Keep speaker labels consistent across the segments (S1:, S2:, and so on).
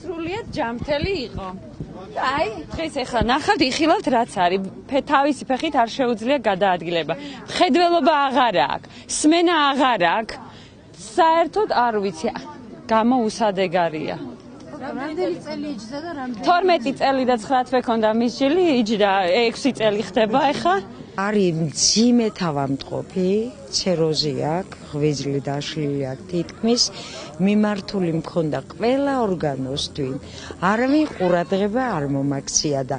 S1: სრულიად ჯამთელი იყო. აი, დღეს ახლა ნახავთ, იხილავთ რაც არის. თავისი ფეხით არ შეუძლია გადაადგილება. მხედველობა აღარ აქვს, სმენა აღარ აქვს. საერთოდ არ ვიცი, გამოუსადეგარია.
S2: რამდენი წელი იჯდა და რამდენი?
S1: 12 წელი და 9 თვე ქონდა მისჯილი, იჯდა 6 წელი ხდება ახლა.
S3: არის მძიმე თავამტყოფი, ცეროზი აქვს, ღვიძლი დაშლილი აქვს თითქმის, მიმართული მქონდა ყველა ორგანოსთვის. არავინ ყურადღება არ მომაქცია და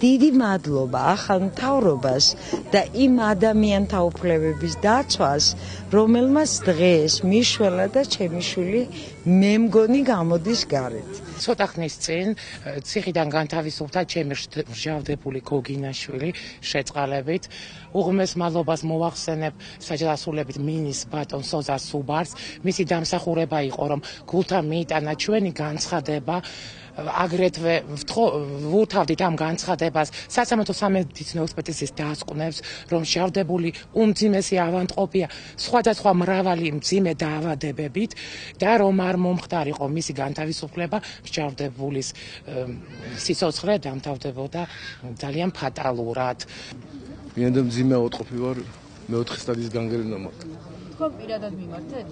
S3: დიდი მადლობა ახალ მთავრობას და იმ ადამიანთა უფლებების დაცვას, რომელმაც დღეს მიშველა და ჩემი შვილი მე მგონი გამოდის გარეთ.
S4: ცოტა ხნის წინ ციხიდან განთავისუფლდა ჩემი მჟავდებული გოგინაშვილი შეწყალებით. უღმეს მადლობას მოვახსენებ საჯარასულებით მინის ბატონ სოზარ სუბარს. მისი დამსახურება იყო, რომ გულთან მიიტანა ჩვენი განცხადება. აგრეთვე ვუთავდით ამ განცხადებას სასამართლო სამედიცინო ექსპერტიზის დასკვნებს, რომ მჟავდებული უმძიმესი ავადმყოფია სხვადასხვა მრავალი მძიმე დაავადებებით და რომ არ მომხდარიყო მისი განთავისუფლება, მჟავდებულის სიცოცხლე დამთავრდებოდა ძალიან ფატალურად.
S5: ვინაიდან მძიმე ავადმყოფი ვარ, მეოთხე სტადიის განგრენა მაქვს.
S2: თქვენ პირადად მიმართეთ?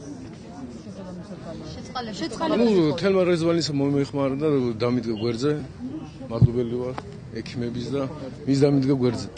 S2: შეწყალე.
S5: თელმა რეზვანის მომეხმარა და დამიდგა გვერდზე. მადლობელი ვარ ექიმების და მის დამიდგა გვერდზე.